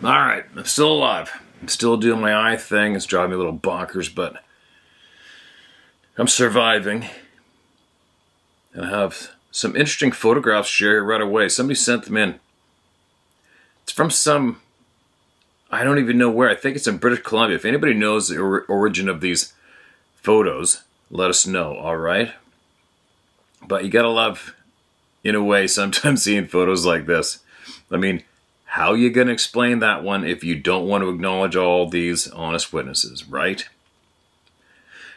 Alright, I'm still alive. I'm still doing my eye thing. It's driving me a little bonkers, but I'm surviving. And I have some interesting photographs shared right away. Somebody sent them in. It's from some, I don't even know where. I think it's in British Columbia. If anybody knows the origin of these photos, let us know, alright? But you gotta love, in a way, sometimes seeing photos like this. I mean, how are you going to explain that one if you don't want to acknowledge all these honest witnesses, right?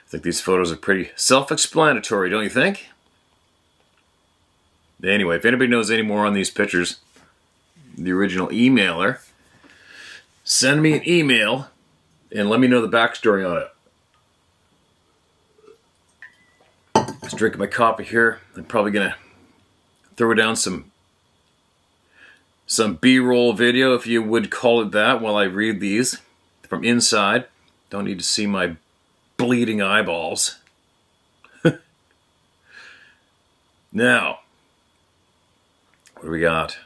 I think these photos are pretty self-explanatory, don't you think? Anyway, if anybody knows any more on these pictures, the original emailer, send me an email and let me know the backstory on it. Just drinking my coffee here. I'm probably going to throw down some B-roll video, if you would call it that, while I read these from inside. Don't need to see my bleeding eyeballs. Now, what do we got?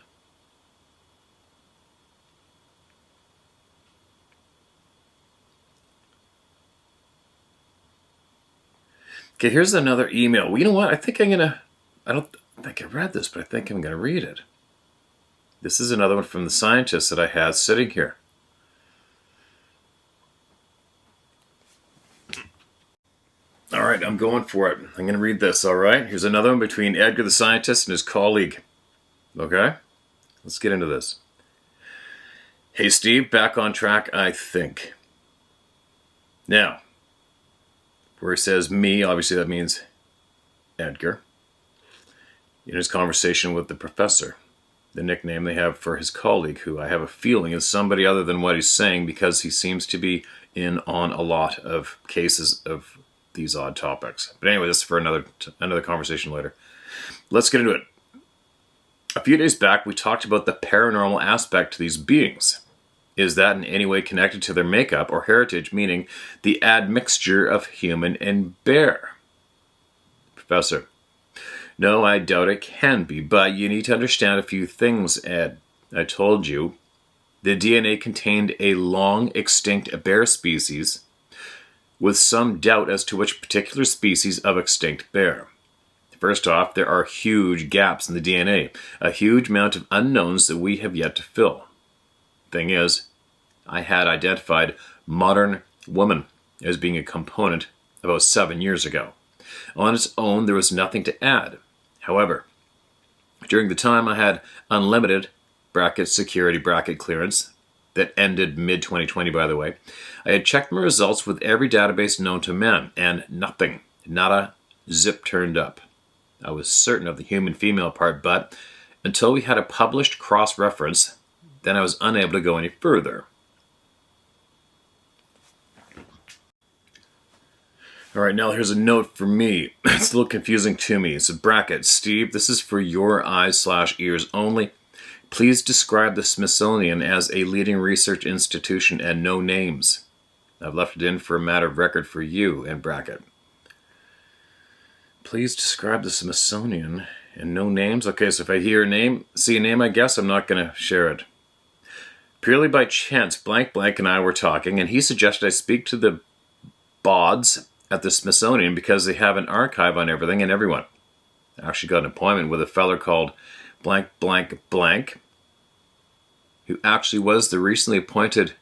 Okay, here's another email. Well, you know what? I think I'm gonna, I don't think I read this, but I think I'm gonna read it. This is another one from the scientist that I had sitting here. All right, I'm going for it. I'm going to read this, all right? Here's another one between Edgar the scientist and his colleague. Okay? Let's get into this. Hey, Steve, back on track, I think. Now, where he says me, obviously that means Edgar. In his conversation with the professor. The nickname they have for his colleague, who I have a feeling is somebody other than what he's saying, because he seems to be in on a lot of cases of these odd topics. But anyway, this is for another conversation later. Let's get into it. A few days back, we talked about the paranormal aspect to these beings. Is that in any way connected to their makeup or heritage, meaning the admixture of human and bear? Professor: no, I doubt it can be, but you need to understand a few things, Ed. I told you, the DNA contained a long-extinct bear species, with some doubt as to which particular species of extinct bear. First off, there are huge gaps in the DNA, a huge amount of unknowns that we have yet to fill. Thing is, I had identified modern woman as being a component about 7 years ago. On its own, there was nothing to add. However, during the time I had unlimited (security) clearance, that ended mid-2020 by the way, I had checked my results with every database known to man, and nothing, nada, zip turned up. I was certain of the human female part, but until we had a published cross-reference, then I was unable to go any further. Alright, now here's a note for me. It's a little confusing to me. It's a bracket. Steve, this is for your eyes/ears only. Please describe the Smithsonian as a leading research institution and no names. I've left it in for a matter of record for you, in bracket. Please describe the Smithsonian and no names? Okay, so if I hear a name, see a name, I guess I'm not going to share it. Purely by chance, blank and I were talking, and he suggested I speak to the bods at the Smithsonian because they have an archive on everything and everyone. I actually got an appointment with a feller called blank, who actually was the recently appointed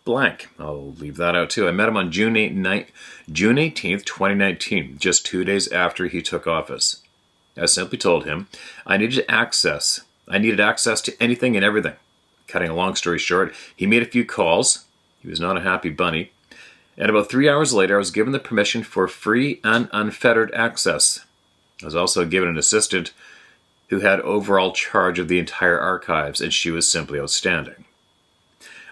blank. I'll leave that out too. I met him on June 18th, 2019, just 2 days after he took office. I simply told him I needed access to anything and everything. Cutting a long story short, he made a few calls. He was not a happy bunny. And about 3 hours later, I was given the permission for free and unfettered access. I was also given an assistant who had overall charge of the entire archives, and she was simply outstanding.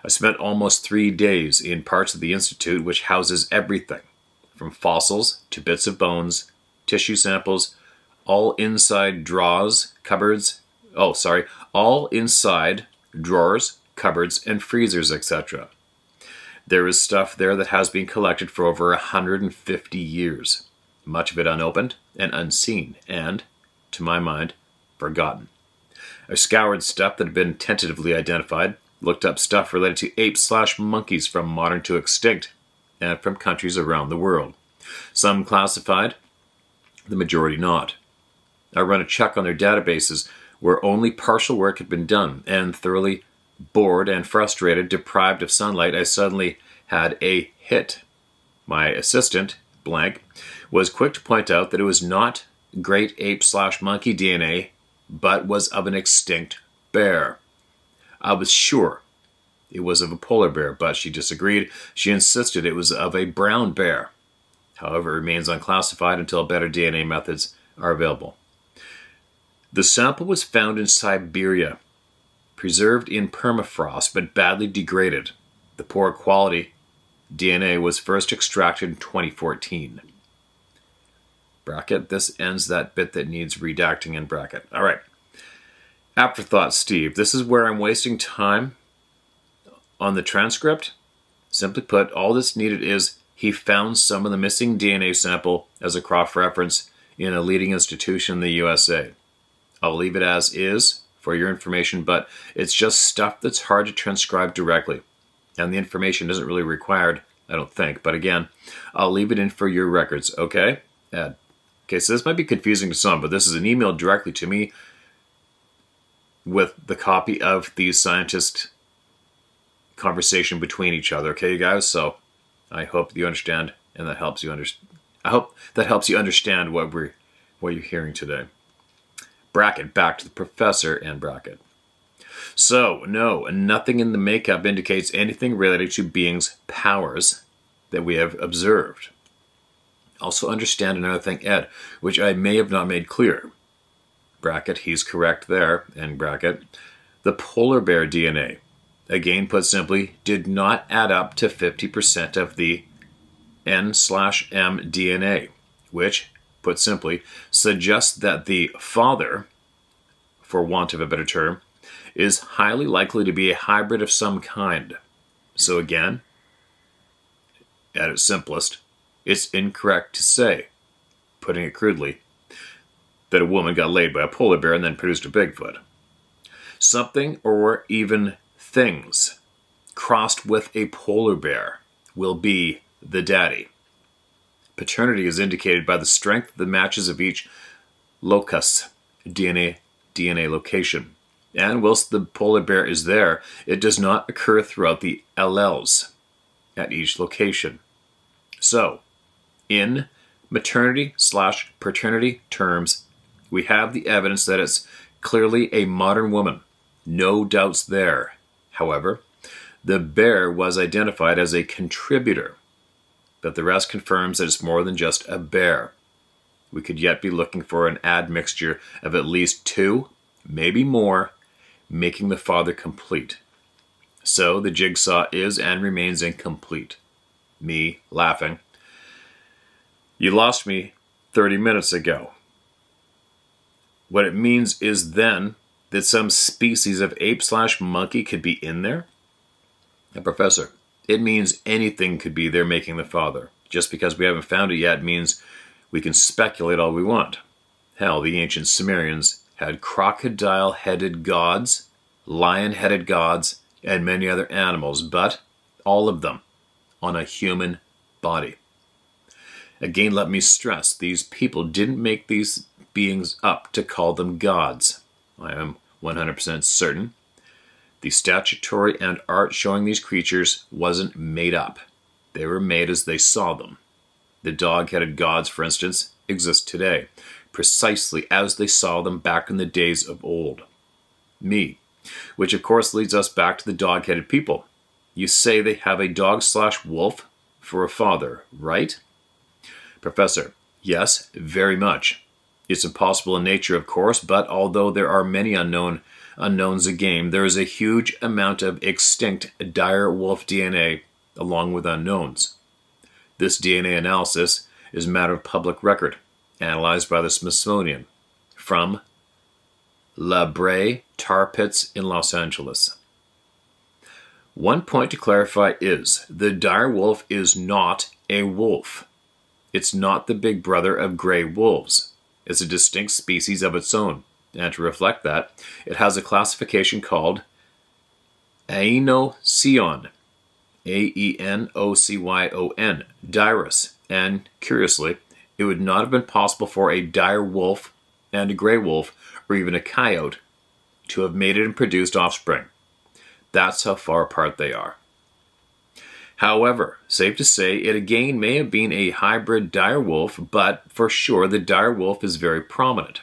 I spent almost 3 days in parts of the Institute which houses everything, from fossils to bits of bones, tissue samples, all inside drawers, cupboards, and freezers, etc. There is stuff there that has been collected for over 150 years, much of it unopened and unseen, and, to my mind, forgotten. I scoured stuff that had been tentatively identified, looked up stuff related to apes/monkeys from modern to extinct, and from countries around the world. Some classified, the majority not. I ran a check on their databases where only partial work had been done, and thoroughly bored and frustrated, deprived of sunlight, I suddenly had a hit. My assistant, blank, was quick to point out that it was not great ape/monkey DNA, but was of an extinct bear. I was sure it was of a polar bear, but she disagreed. She insisted it was of a brown bear. However, it remains unclassified until better DNA methods are available. The sample was found in Siberia, preserved in permafrost but badly degraded. The poor quality DNA was first extracted in 2014. Bracket, this ends that bit that needs redacting in bracket. All right. Afterthought, Steve. This is where I'm wasting time on the transcript. Simply put, all that's needed is he found some of the missing DNA sample as a cross-reference in a leading institution in the USA. I'll leave it as is for your information, but it's just stuff that's hard to transcribe directly. And the information isn't really required, I don't think. But again, I'll leave it in for your records, okay? Ed. Okay, so this might be confusing to some, but this is an email directly to me with the copy of the scientist conversation between each other, okay, you guys? So I hope you understand, and that helps you understand. I hope that helps you understand what you're hearing today. Bracket, back to the professor, and bracket. So, no, nothing in the makeup indicates anything related to beings' powers that we have observed. Also understand another thing, Ed, which I may have not made clear. Bracket, he's correct there, and bracket. The polar bear DNA, again put simply, did not add up to 50% of the N/M DNA, which, put simply, suggests that the father, for want of a better term, is highly likely to be a hybrid of some kind. So again, at its simplest, it's incorrect to say, putting it crudely, that a woman got laid by a polar bear and then produced a Bigfoot. Something or even things crossed with a polar bear will be the daddy. Paternity is indicated by the strength of the matches of each locus, DNA location. And whilst the polar bear is there, it does not occur throughout the alleles at each location. So, in maternity/paternity terms, we have the evidence that it's clearly a modern woman. No doubts there. However, the bear was identified as a contributor, but the rest confirms that it's more than just a bear. We could yet be looking for an admixture of at least two, maybe more, making the father complete. So the jigsaw is and remains incomplete. Me laughing. You lost me 30 minutes ago. What it means is then that some species of ape/monkey could be in there? And Professor, it means anything could be there making the father. Just because we haven't found it yet means we can speculate all we want. Hell, the ancient Sumerians had crocodile-headed gods, lion-headed gods, and many other animals, but all of them on a human body. Again, let me stress, these people didn't make these beings up to call them gods. I am 100% certain the statutory and art showing these creatures wasn't made up. They were made as they saw them. The dog-headed gods, for instance, exist today, precisely as they saw them back in the days of old. Me, which of course leads us back to the dog-headed people. You say they have a dog/wolf for a father, right? Professor, yes, very much. It's impossible in nature, of course, but although there are many unknowns a game, there is a huge amount of extinct dire wolf DNA along with unknowns. This DNA analysis is a matter of public record, analyzed by the Smithsonian from La Brea tar pits in Los Angeles. One point to clarify is the dire wolf is not a wolf. It's not the big brother of gray wolves. It's a distinct species of its own. And to reflect that, it has a classification called Aenocyon, Aenocyon, dirus. And curiously, it would not have been possible for a dire wolf and a gray wolf, or even a coyote, to have mated and produced offspring. That's how far apart they are. However, safe to say, it again may have been a hybrid dire wolf, but for sure the dire wolf is very prominent.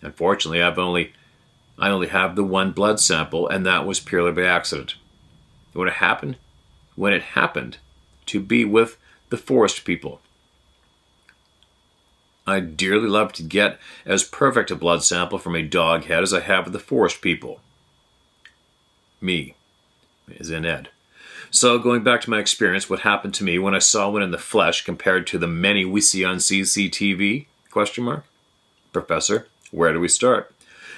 Unfortunately, I only have the one blood sample, and that was purely by accident. When it happened to be with the forest people. I'd dearly love to get as perfect a blood sample from a dog head as I have with the forest people. Me, as in Ed. So, going back to my experience, what happened to me when I saw one in the flesh compared to the many we see on CCTV? Professor, where do we start?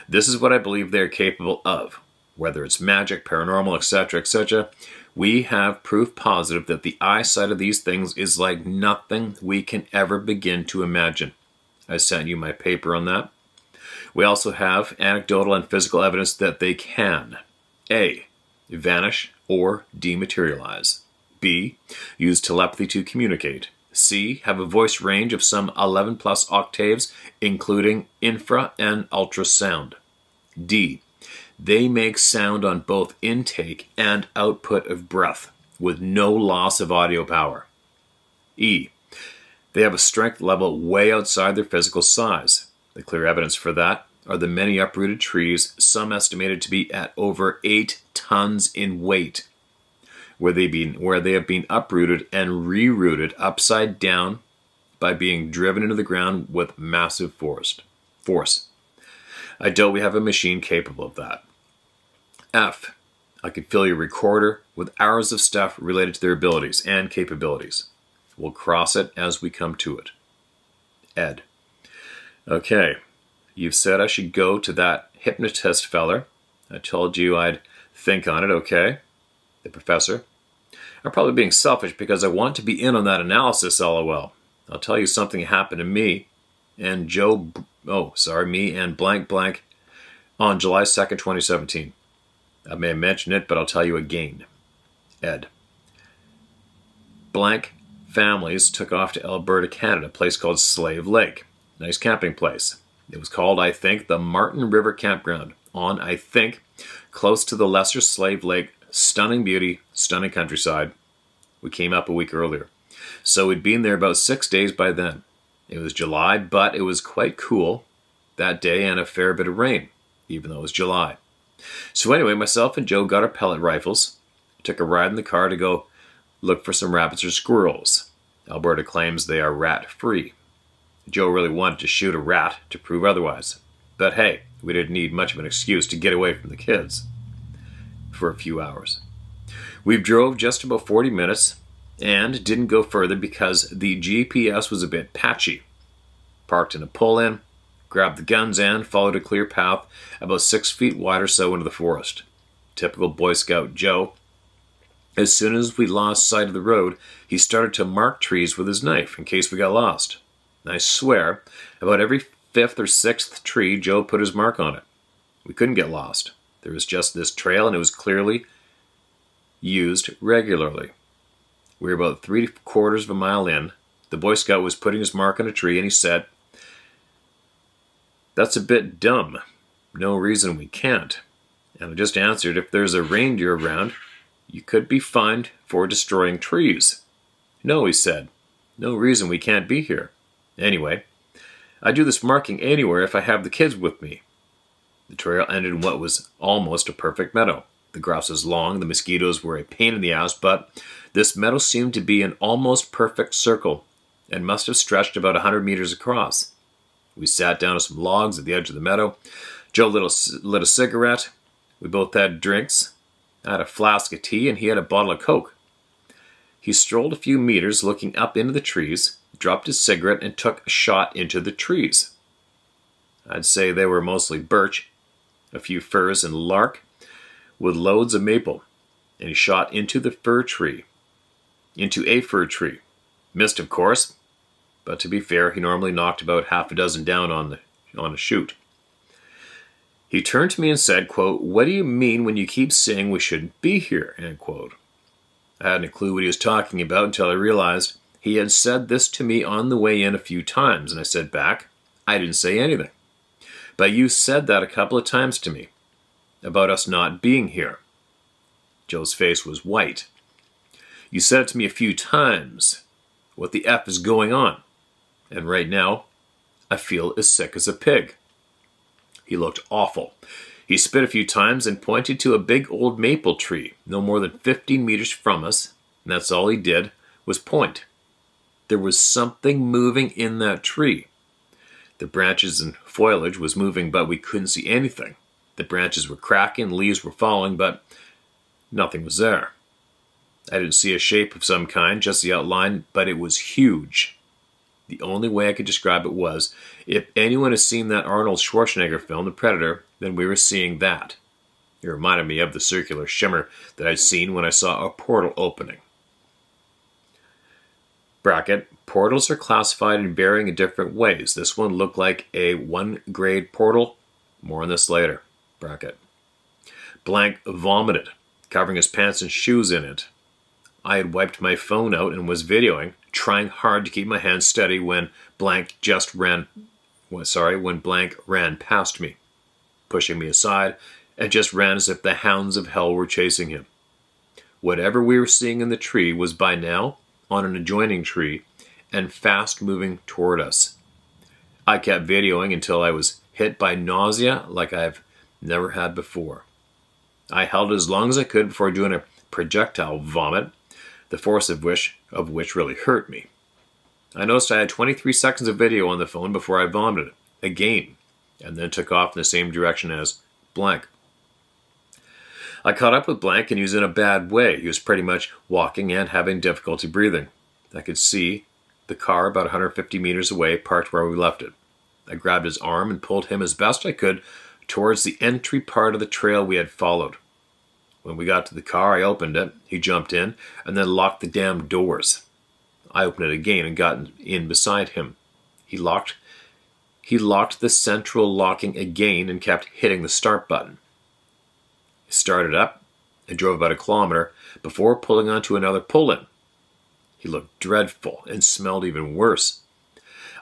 This is what I believe they are capable of. Whether it's magic, paranormal, etc., etc., we have proof positive that the eyesight of these things is like nothing we can ever begin to imagine. I sent you my paper on that. We also have anecdotal and physical evidence that they can A. Vanish or dematerialize. B. Use telepathy to communicate. C. Have a voice range of some 11 plus octaves, including infra and ultrasound. D. They make sound on both intake and output of breath, with no loss of audio power. E. They have a strength level way outside their physical size. The clear evidence for that are the many uprooted trees, some estimated to be at over 8 tons in weight, where they have been uprooted and rerouted upside down by being driven into the ground with massive force. I doubt we have a machine capable of that. F. I could fill your recorder with hours of stuff related to their abilities and capabilities. We'll cross it as we come to it. Ed. Okay, you've said I should go to that hypnotist feller. I told you I'd think on it, okay? The professor. I'm probably being selfish because I want to be in on that analysis, lol. I'll tell you something happened to me and me and blank blank on July 2nd, 2017. I may have mentioned it, but I'll tell you again. Ed. Blank families took off to Alberta, Canada, a place called Slave Lake. Nice camping place. It was called, I think, the Martin River Campground on, I think, close to the lesser Slave Lake. Stunning beauty, stunning countryside. We came up a week earlier. So we'd been there about 6 days by then. It was July, but it was quite cool that day and a fair bit of rain, even though it was July. So anyway, myself and Joe got our pellet rifles, took a ride in the car to go look for some rabbits or squirrels. Alberta claims they are rat-free. Joe really wanted to shoot a rat to prove otherwise. But hey, we didn't need much of an excuse to get away from the kids for a few hours. We drove just about 40 minutes and didn't go further because the GPS was a bit patchy. Parked in a pull-in, grabbed the guns and followed a clear path about 6 feet wide or so into the forest. Typical Boy Scout Joe. As soon as we lost sight of the road, he started to mark trees with his knife in case we got lost. I swear, about every 5th or 6th tree, Joe put his mark on it. We couldn't get lost. There was just this trail, and it was clearly used regularly. We were about 3/4 of a mile in. The Boy Scout was putting his mark on a tree, and he said, "That's a bit dumb. No reason we can't." And I just answered, if there's a reindeer around, you could be fined for destroying trees. "No," he said. "No reason we can't be here. Anyway, I do this marking anywhere if I have the kids with me." The trail ended in what was almost a perfect meadow. The grass was long, the mosquitoes were a pain in the ass, but this meadow seemed to be an almost perfect circle and must have stretched about 100 meters across. We sat down on some logs at the edge of the meadow. Joe lit a cigarette. We both had drinks. I had a flask of tea and he had a bottle of Coke. He strolled a few meters looking up into the trees, dropped his cigarette and took a shot into the trees. I'd say they were mostly birch, a few firs and larch, with loads of maple. And he shot into a fir tree. Missed, of course, but to be fair, he normally knocked about half a dozen down on a shoot. He turned to me and said, quote, "What do you mean when you keep saying we shouldn't be here?" End quote. I hadn't a clue what he was talking about until I realized he had said this to me on the way in a few times, and I said back, "I didn't say anything. But you said that a couple of times to me, about us not being here." Joe's face was white. "You said it to me a few times. What the F is going on? And right now, I feel as sick as a pig." He looked awful. He spit a few times and pointed to a big old maple tree, no more than 15 meters from us, and that's all he did was point. There was something moving in that tree. The branches and foliage was moving, but we couldn't see anything. The branches were cracking, leaves were falling, but nothing was there. I didn't see a shape of some kind, just the outline, but it was huge. The only way I could describe it was, if anyone has seen that Arnold Schwarzenegger film, The Predator, then we were seeing that. It reminded me of the circular shimmer that I'd seen when I saw a portal opening. Bracket, portals are classified in varying in different ways. This one looked like a 1-grade portal. More on this later. Bracket. Blank vomited, covering his pants and shoes in it. I had wiped my phone out and was videoing, trying hard to keep my hands steady when blank ran past me, pushing me aside, and just ran as if the hounds of hell were chasing him. Whatever we were seeing in the tree was by now on an adjoining tree and fast moving toward us. I kept videoing until I was hit by nausea like I've never had before. I held it as long as I could before doing a projectile vomit, the force of which really hurt me. I noticed I had 23 seconds of video on the phone before I vomited again, and then took off in the same direction as blank. I caught up with blank, and he was in a bad way. He was pretty much walking and having difficulty breathing. I could see the car about 150 meters away, parked where we left it. I grabbed his arm and pulled him as best I could towards the entry part of the trail we had followed. When we got to the car, I opened it. He jumped in and then locked the damn doors. I opened it again and got in beside him. He locked the central locking again and kept hitting the start button. He started up and drove about 1 kilometer before pulling onto another pull-in. He looked dreadful and smelled even worse.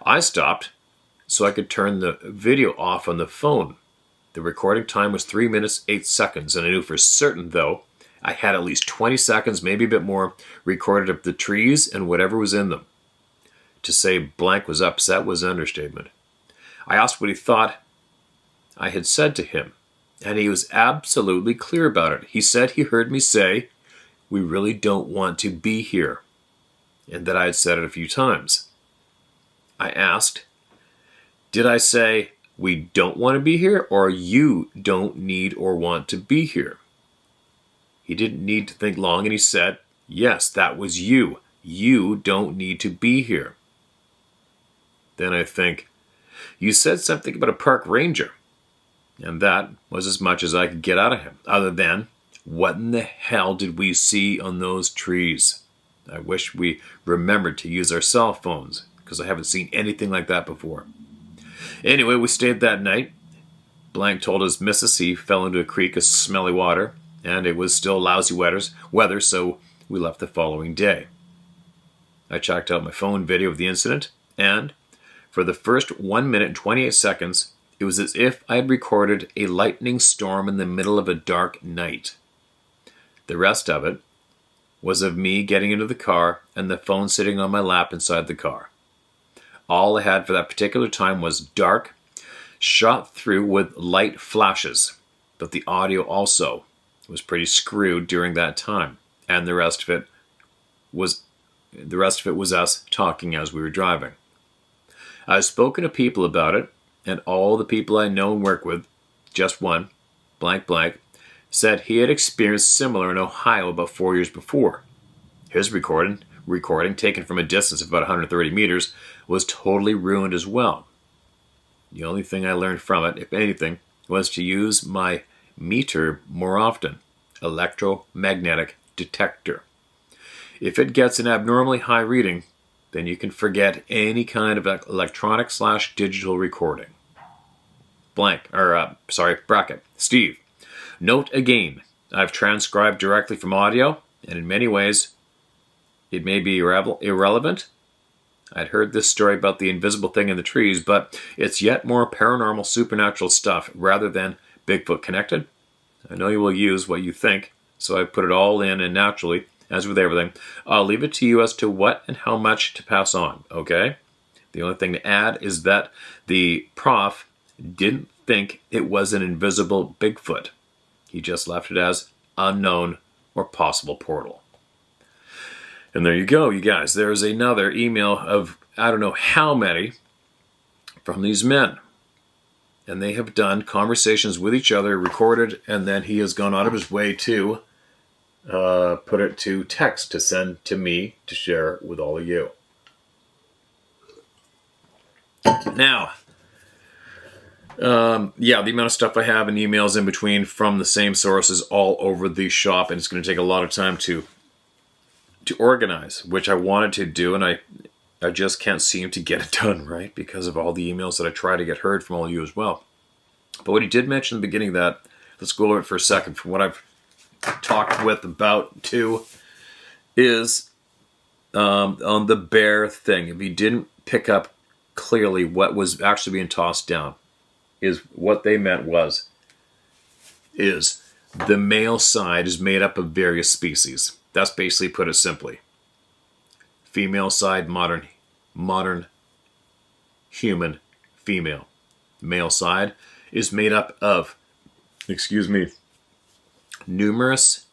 I stopped so I could turn the video off on the phone. The recording time was 3 minutes, 8 seconds, and I knew for certain, though, I had at least 20 seconds, maybe a bit more, recorded of the trees and whatever was in them. To say blank was upset was an understatement. I asked what he thought I had said to him, and he was absolutely clear about it. He said he heard me say, "We really don't want to be here," and that I had said it a few times. I asked, "Did I say, we don't want to be here, or you don't need or want to be here?" He didn't need to think long, and he said, "Yes, that was you. You don't need to be here." Then I think, "You said something about a park ranger." And that was as much as I could get out of him, other than, what in the hell did we see on those trees? I wish we remembered to use our cell phones, because I haven't seen anything like that before. Anyway, we stayed that night. Blank told his missus he fell into a creek of smelly water, and it was still lousy weather, so we left the following day. I checked out my phone video of the incident, and for the first 1 minute and 28 seconds, it was as if I had recorded a lightning storm in the middle of a dark night. The rest of it was of me getting into the car and the phone sitting on my lap inside the car. All I had for that particular time was dark, shot through with light flashes, but the audio also was pretty screwed during that time, and the rest of it was us talking as we were driving. I've spoken to people about it, and all the people I know and work with, just one, blank blank, said he had experienced similar in Ohio about 4 years before. His recording, taken from a distance of about 130 meters, was totally ruined as well. The only thing I learned from it, if anything, was to use my meter more often, electromagnetic detector. If it gets an abnormally high reading, then you can forget any kind of electronic/digital recording. bracket. Steve, note again, I've transcribed directly from audio, and in many ways, it may be irrelevant. I'd heard this story about the invisible thing in the trees, but it's yet more paranormal, supernatural stuff rather than Bigfoot connected. I know you will use what you think, so I put it all in, and naturally, as with everything, I'll leave it to you as to what and how much to pass on, okay? The only thing to add is that the prof didn't think it was an invisible Bigfoot. He just left it as unknown or possible portal. And there you go, you guys. There's another email of I don't know how many from these men. And they have done conversations with each other, recorded, and then he has gone out of his way to put it to text to send to me to share with all of you. Now, the amount of stuff I have in emails in between from the same sources all over the shop, and it's going to take a lot of time to organize, which I wanted to do, and I just can't seem to get it done, right? Because of all the emails that I try to get heard from all of you as well. But what he did mention in the beginning that, let's go over it for a second, from what I've talked with about too, is on the bear thing. If he didn't pick up clearly what was actually being tossed down, is what they meant is the male side is made up of various species. That's basically put it simply. Female side, modern human, female. Male side is made up of, numerous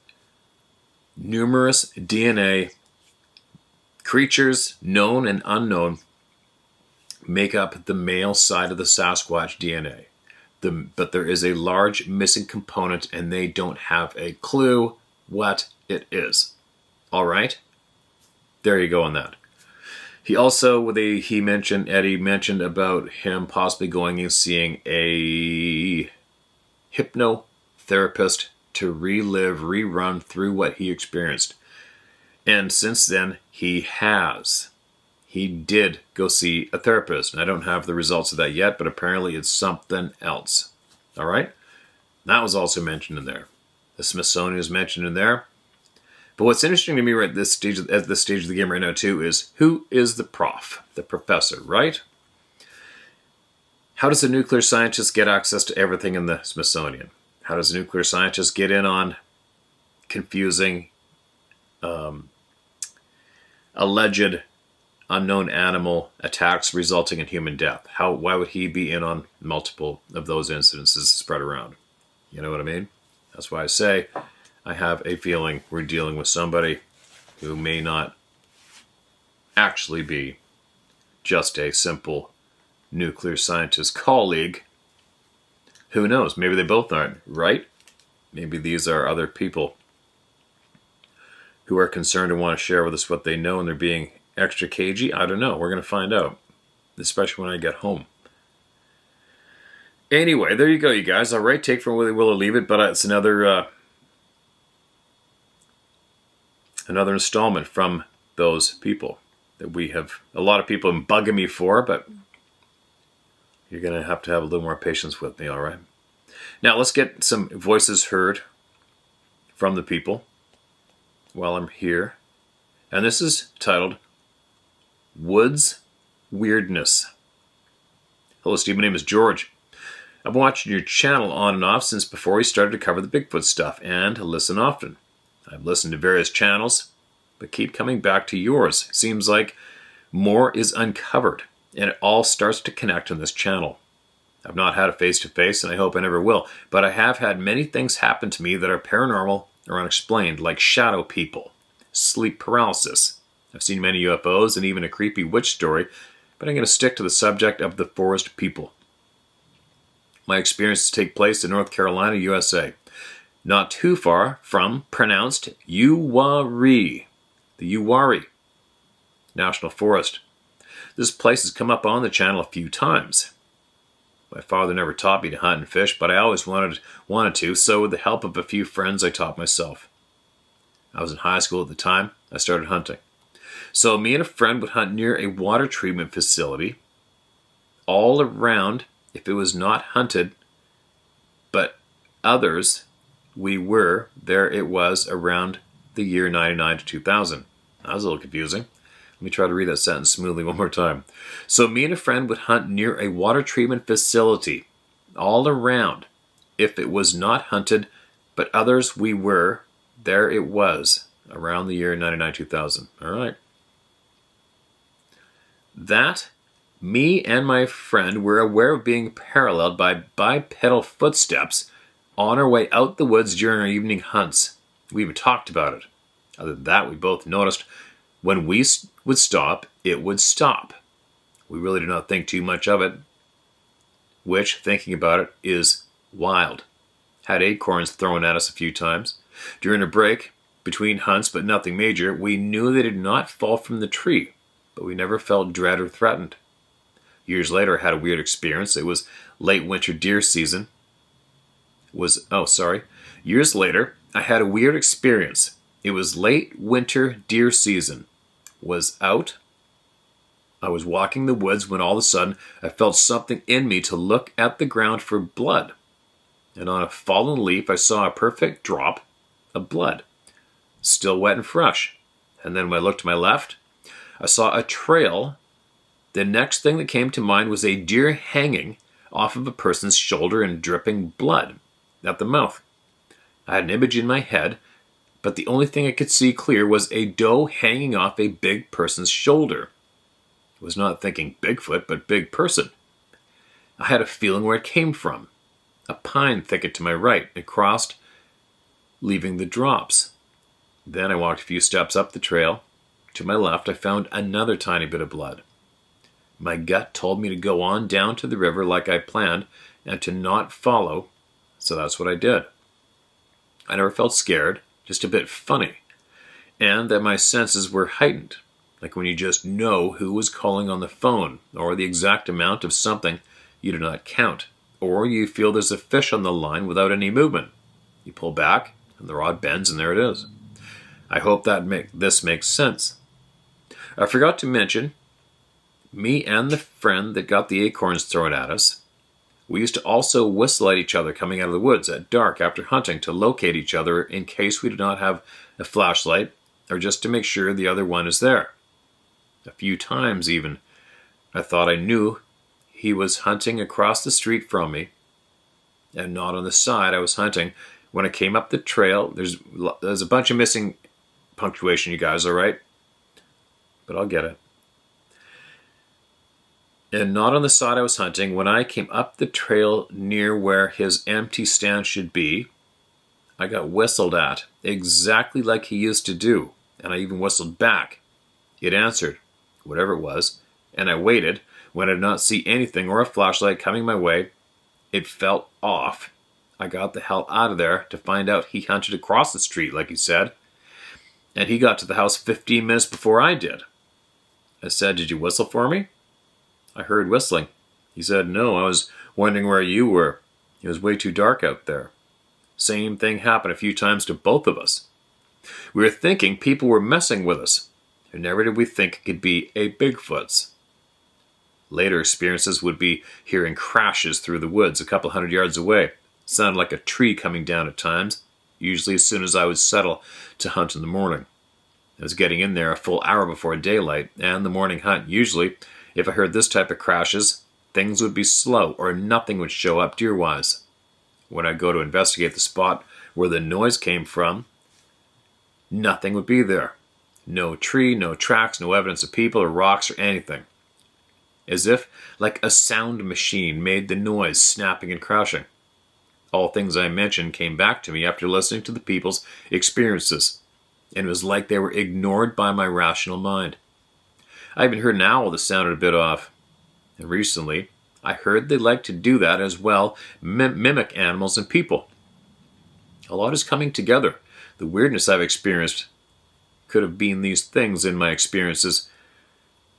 DNA creatures, known and unknown, make up the male side of the Sasquatch DNA. But there is a large missing component, and they don't have a clue what it is. All right? There you go on that. He also, Eddie mentioned about him possibly going and seeing a hypnotherapist to rerun through what he experienced. And since then, he did go see a therapist. And I don't have the results of that yet, but apparently it's something else. All right? That was also mentioned in there. The Smithsonian is mentioned in there. But what's interesting to me at this stage of the game right now too is, who is the prof, the professor, right? How does a nuclear scientist get access to everything in the Smithsonian? How does a nuclear scientist get in on confusing alleged unknown animal attacks resulting in human death? Why would he be in on multiple of those incidences spread around? You know what I mean? That's why I say I have a feeling we're dealing with somebody who may not actually be just a simple nuclear scientist colleague. Who knows? Maybe they both aren't, right? Maybe these are other people who are concerned and want to share with us what they know, and they're being extra cagey. I don't know. We're going to find out, especially when I get home. Anyway, there you go, you guys. All right, take from where they will or leave it, but it's another installment from those people that we have. A lot of people have been bugging me for, but you're going to have a little more patience with me, all right? Now, let's get some voices heard from the people while I'm here. And this is titled Woods Weirdness. Hello, Steve. My name is George. I've been watching your channel on and off since before we started to cover the Bigfoot stuff, and listen often. I've listened to various channels, but keep coming back to yours. Seems like more is uncovered, and it all starts to connect on this channel. I've not had a face-to-face, and I hope I never will, but I have had many things happen to me that are paranormal or unexplained, like shadow people, sleep paralysis. I've seen many UFOs and even a creepy witch story, but I'm going to stick to the subject of the forest people. My experiences take place in North Carolina, USA, not too far from pronounced Uwharrie, the Uwharrie National Forest. This place has come up on the channel a few times. My father never taught me to hunt and fish, but I always wanted to, so with the help of a few friends, I taught myself. I was in high school at the time. I started hunting. So me and a friend would hunt near a water treatment facility all around if it was not hunted, but others we were, there it was around the year 99 to 2000. That was a little confusing. Let me try to read that sentence smoothly one more time. So me and a friend would hunt near a water treatment facility all around. If it was not hunted, but others we were, there it was around the year 99 2000. All right. That me and my friend were aware of being paralleled by bipedal footsteps on our way out the woods during our evening hunts. We even talked about it. Other than that, we both noticed when we would stop, it would stop. We really did not think too much of it, which, thinking about it, is wild. Had acorns thrown at us a few times. During a break between hunts, but nothing major, we knew they did not fall from the tree, but we never felt dread or threatened. Years later, I had a weird experience. It was late winter deer season. Years later, I had a weird experience. It was late winter deer season. I was walking the woods when all of a sudden I felt something in me to look at the ground for blood. And on a fallen leaf, I saw a perfect drop of blood, still wet and fresh. And then when I looked to my left, I saw a trail. The next thing that came to mind was a deer hanging off of a person's shoulder and dripping blood at the mouth. I had an image in my head, but the only thing I could see clear was a doe hanging off a big person's shoulder. I was not thinking Bigfoot, but big person. I had a feeling where it came from. A pine thicket to my right. It crossed, leaving the drops. Then I walked a few steps up the trail. To my left, I found another tiny bit of blood. My gut told me to go on down to the river like I planned and to not follow, so that's what I did. I never felt scared, just a bit funny, and that my senses were heightened, like when you just know who was calling on the phone, or the exact amount of something you do not count, or you feel there's a fish on the line without any movement. You pull back, and the rod bends, and there it is. I hope that this makes sense. I forgot to mention, me and the friend that got the acorns thrown at us, we used to also whistle at each other coming out of the woods at dark after hunting to locate each other in case we did not have a flashlight or just to make sure the other one is there. A few times even, I thought I knew he was hunting across the street from me and not on the side I was hunting. When I came up the trail, there's a bunch of missing punctuation, you guys, all right? But I'll get it. And not on the side I was hunting. When I came up the trail near where his empty stand should be, I got whistled at, exactly like he used to do. And I even whistled back. It answered, whatever it was, and I waited. When I did not see anything or a flashlight coming my way, it felt off. I got the hell out of there to find out he hunted across the street, like he said. And he got to the house 15 minutes before I did. I said, "Did you whistle for me?" I heard whistling. He said, "No, I was wondering where you were. It was way too dark out there." Same thing happened a few times to both of us. We were thinking people were messing with us, and never did we think it could be a Bigfoot's. Later experiences would be hearing crashes through the woods a couple 100 yards away. It sounded like a tree coming down at times, usually as soon as I would settle to hunt in the morning. I was getting in there a full hour before daylight, and the morning hunt usually, if I heard this type of crashes, things would be slow or nothing would show up deer-wise. When I'd go to investigate the spot where the noise came from, nothing would be there. No tree, no tracks, no evidence of people or rocks or anything. As if like a sound machine made the noise snapping and crashing. All things I mentioned came back to me after listening to the people's experiences, and it was like they were ignored by my rational mind. I even heard an owl that sounded a bit off. And recently, I heard they like to do that as well, mimic animals and people. A lot is coming together. The weirdness I've experienced could have been these things in my experiences.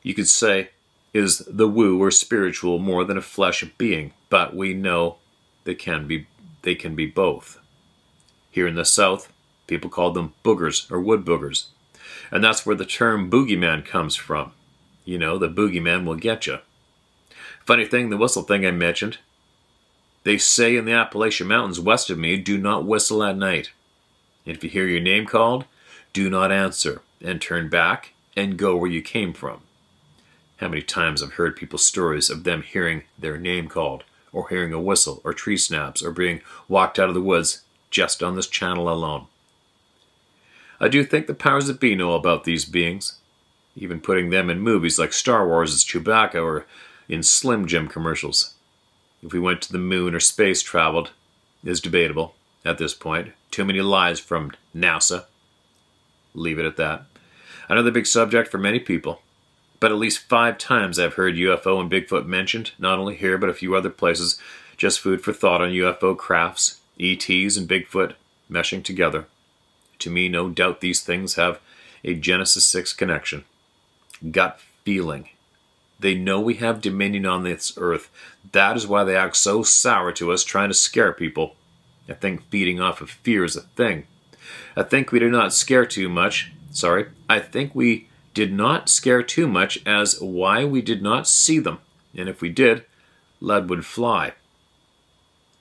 You could say, is the woo or spiritual more than a flesh being, but we know they can be both. Here in the South, people call them boogers or wood boogers. And that's where the term boogeyman comes from. You know, the boogeyman will get you. Funny thing, the whistle thing I mentioned, they say in the Appalachian Mountains west of me, do not whistle at night. And if you hear your name called, do not answer and turn back and go where you came from. How many times I've heard people's stories of them hearing their name called, or hearing a whistle, or tree snaps, or being walked out of the woods just on this channel alone. I do think the powers that be know about these beings, even putting them in movies like Star Wars as Chewbacca or in Slim Jim commercials. If we went to the moon or space traveled is debatable at this point. Too many lies from NASA. Leave it at that. Another big subject for many people. But at least 5 times I've heard UFO and Bigfoot mentioned, not only here but a few other places. Just food for thought on UFO crafts, ETs and Bigfoot meshing together. To me, no doubt these things have a Genesis 6 connection. Gut feeling. They know we have dominion on this earth. That is why they act so sour to us, trying to scare people. I think feeding off of fear is a thing. I think we did not scare too much. I think we did not scare too much as why we did not see them. And if we did, lead would fly.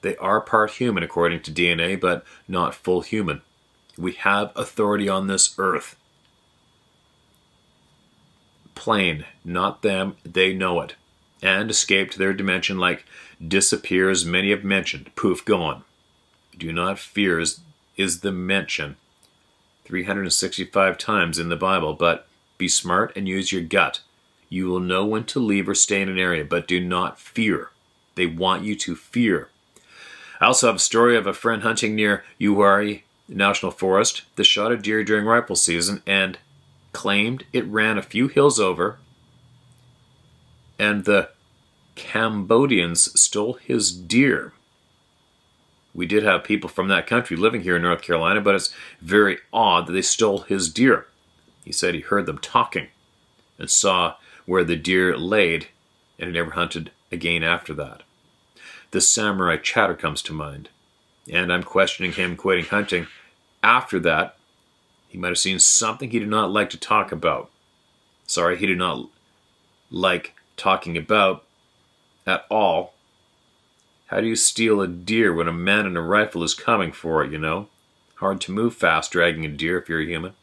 They are part human according to DNA, but not full human. We have authority on this earth. Plain, not them, they know it. And escape to their dimension like disappear, as many have mentioned. Poof, gone. Do not fear is the mention 365 times in the Bible, but be smart and use your gut. You will know when to leave or stay in an area, but do not fear. They want you to fear. I also have a story of a friend hunting near Uwharrie National Forest that shot a deer during rifle season and claimed it ran a few hills over, and the Cambodians stole his deer. We did have people from that country living here in North Carolina, but it's very odd that they stole his deer. He said he heard them talking and saw where the deer laid, and he never hunted again after that. The samurai chatter comes to mind, and I'm questioning him quitting hunting. After that, he might have seen something he did not like to talk about. He did not like talking about at all. How do you steal a deer when a man in a rifle is coming for it, you know? Hard to move fast dragging a deer if you're a human.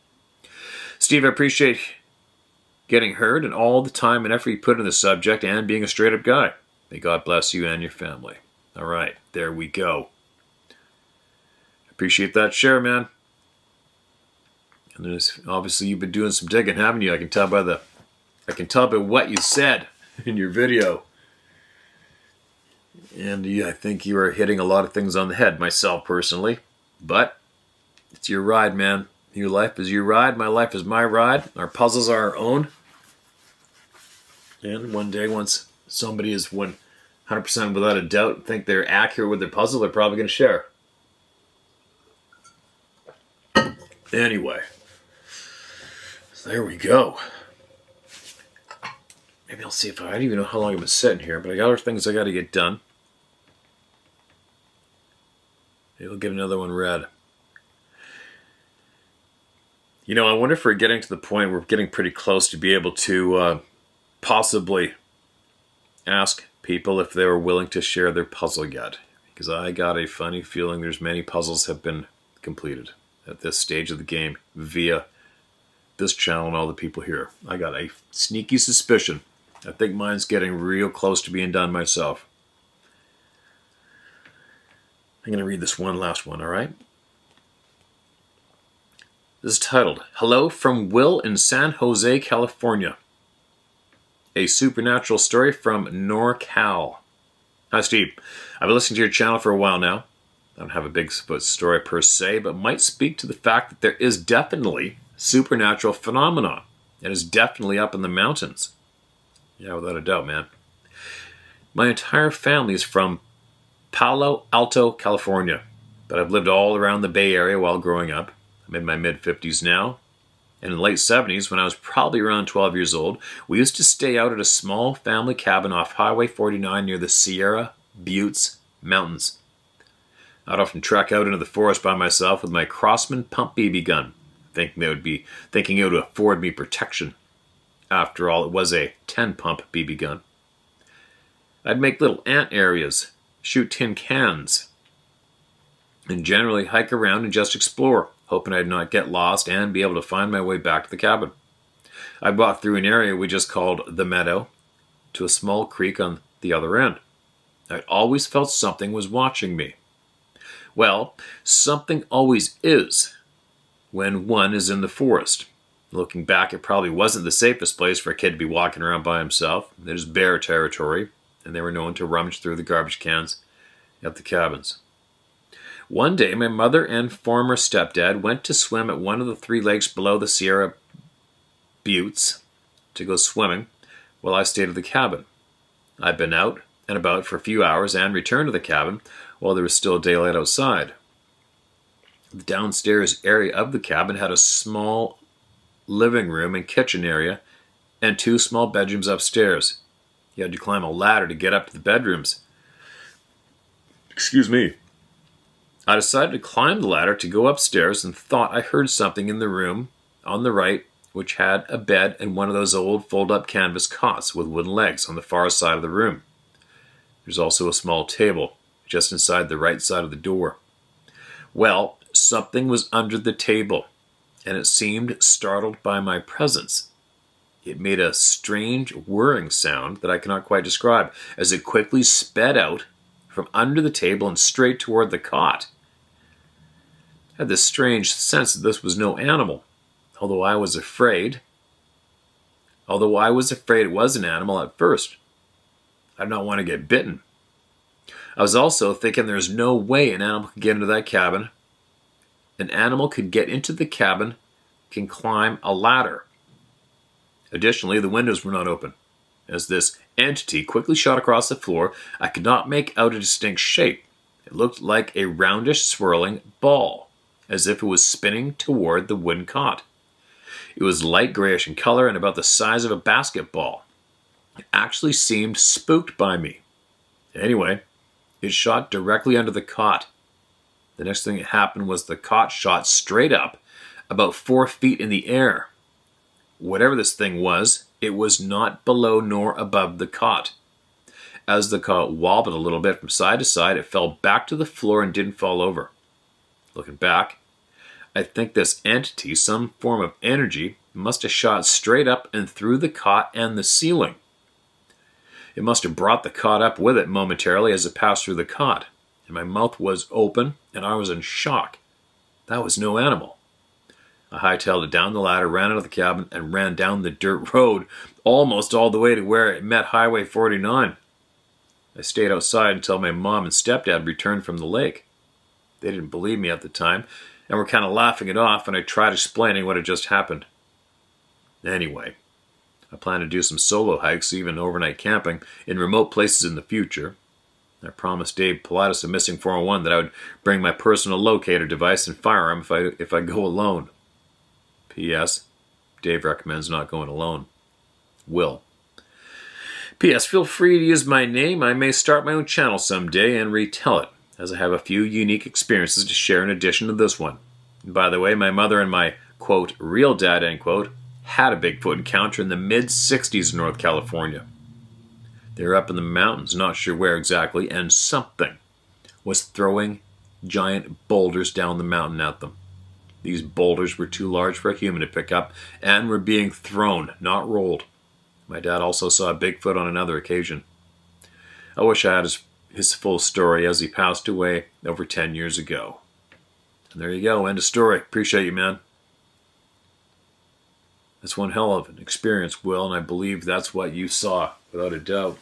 Steve, I appreciate getting heard and all the time and effort you put in the subject and being a straight-up guy. May God bless you and your family. All right, there we go. Appreciate that share, man. And there's, obviously you've been doing some digging, haven't you? I can tell by what you said in your video. And yeah, I think you are hitting a lot of things on the head, myself personally. But it's your ride, man. Your life is your ride. My life is my ride. Our puzzles are our own. And one day, once somebody is 100% without a doubt think they're accurate with their puzzle, they're probably going to share. Anyway, so there we go. Maybe I'll see if I don't even know how long I've been sitting here, but I got other things I got to get done. Maybe I'll get another one read. You know, I wonder if we're getting to the point where we're getting pretty close to be able to possibly ask people if they were willing to share their puzzle yet. Because I got a funny feeling there's many puzzles have been completed at this stage of the game via this channel and all the people here. I got a sneaky suspicion. I think mine's getting real close to being done myself. I'm going to read this one last one, all right? This is titled, Hello from Will in San Jose, California. A supernatural story from NorCal. Hi, Steve. I've been listening to your channel for a while now. I don't have a big story per se, but might speak to the fact that there is definitely supernatural phenomena. It is definitely up in the mountains. Yeah, without a doubt, man. My entire family is from Palo Alto, California, but I've lived all around the Bay Area while growing up. I'm in my mid-50s now, and in the late 70s, when I was probably around 12 years old, we used to stay out at a small family cabin off Highway 49 near the Sierra Buttes Mountains. I'd often trek out into the forest by myself with my Crossman pump BB gun, thinking it would afford me protection. After all, it was a 10-pump BB gun. I'd make little ant areas, shoot tin cans, and generally hike around and just explore, hoping I'd not get lost and be able to find my way back to the cabin. I'd walk through an area we just called the meadow to a small creek on the other end. I'd always felt something was watching me. Well, something always is when one is in the forest. Looking back, it probably wasn't the safest place for a kid to be walking around by himself. There's bear territory, and they were known to rummage through the garbage cans at the cabins. One day, my mother and former stepdad went to swim at one of the 3 lakes below the Sierra Buttes to go swimming while I stayed at the cabin. I'd been out and about for a few hours and returned to the cabin while there was still daylight outside. The downstairs area of the cabin had a small living room and kitchen area and 2 small bedrooms upstairs. You had to climb a ladder to get up to the bedrooms. Excuse me. I decided to climb the ladder to go upstairs and thought I heard something in the room on the right, which had a bed and one of those old fold-up canvas cots with wooden legs on the far side of the room. There's also a small table just inside the right side of the door. Well, something was under the table, and it seemed startled by my presence. It made a strange whirring sound that I cannot quite describe as it quickly sped out from under the table and straight toward the cot. I had this strange sense that this was no animal, although I was afraid it was an animal at first. I did not want to get bitten. I was also thinking there's no way an animal could get into that cabin. An animal could get into the cabin, can climb a ladder. Additionally, the windows were not open. As this entity quickly shot across the floor, I could not make out a distinct shape. It looked like a roundish, swirling ball, as if it was spinning toward the wooden cot. It was light grayish in color and about the size of a basketball. It actually seemed spooked by me. Anyway, it shot directly under the cot. The next thing that happened was the cot shot straight up, about 4 feet in the air. Whatever this thing was, it was not below nor above the cot. As the cot wobbled a little bit from side to side, it fell back to the floor and didn't fall over. Looking back, I think this entity, some form of energy, must have shot straight up and through the cot and the ceiling. It must have brought the cot up with it momentarily as it passed through the cot, and my mouth was open and I was in shock. That was no animal. I hightailed it down the ladder, ran out of the cabin, and ran down the dirt road almost all the way to where it met Highway 49. I stayed outside until my mom and stepdad returned from the lake. They didn't believe me at the time and were kind of laughing it off, and I tried explaining what had just happened. Anyway, I plan to do some solo hikes, even overnight camping, in remote places in the future. I promised Dave Pilatus of Missing 401 that I would bring my personal locator device and firearm if I go alone. P.S. Dave recommends not going alone. Will. P.S. Feel free to use my name. I may start my own channel someday and retell it, as I have a few unique experiences to share in addition to this one. And by the way, my mother and my, quote, real dad, end quote, had a Bigfoot encounter in the mid-60s in North California. They were up in the mountains, not sure where exactly, and something was throwing giant boulders down the mountain at them. These boulders were too large for a human to pick up and were being thrown, not rolled. My dad also saw a Bigfoot on another occasion. I wish I had his full story, as he passed away over 10 years ago. And there you go, end of story. Appreciate you, man. That's one hell of an experience, Will, and I believe that's what you saw, without a doubt.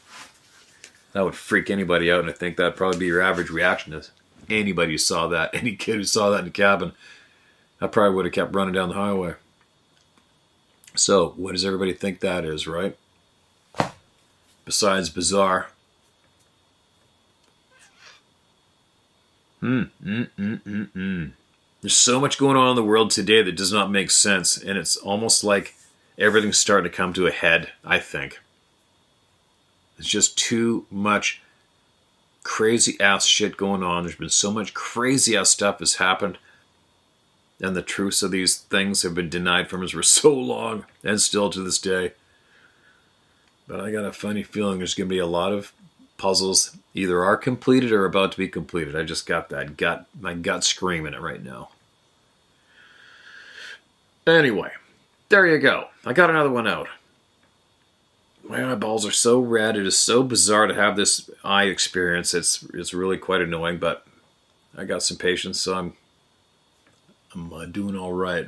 That would freak anybody out, and I think that'd probably be your average reaction to anybody who saw that, any kid who saw that in the cabin. I probably would have kept running down the highway. So, what does everybody think that is, right? Besides bizarre. There's so much going on in the world today that does not make sense, and it's almost like everything's starting to come to a head, I think. There's just too much crazy-ass shit going on. There's been so much crazy-ass stuff has happened, and the truths of these things have been denied from us for so long, and still to this day. But I got a funny feeling there's going to be a lot of puzzles either are completed or about to be completed. I just got my gut screaming it right now. Anyway, there you go. I got another one out. My eyeballs are so red. It is so bizarre to have this eye experience. It's really quite annoying, but I got some patience, so I'm doing all right.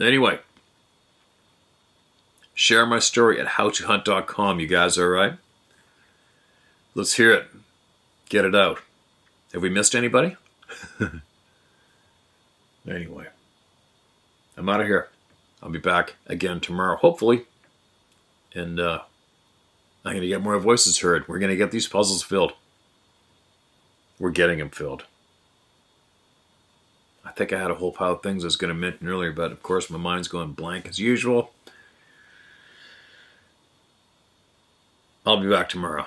Anyway, share my story at howtohunt.com. You guys all right? Let's hear it. Get it out. Have we missed anybody? Anyway, I'm out of here. I'll be back again tomorrow, hopefully. And I'm going to get more voices heard. We're going to get these puzzles filled. We're getting them filled. I think I had a whole pile of things I was going to mention earlier, but of course my mind's going blank as usual. I'll be back tomorrow.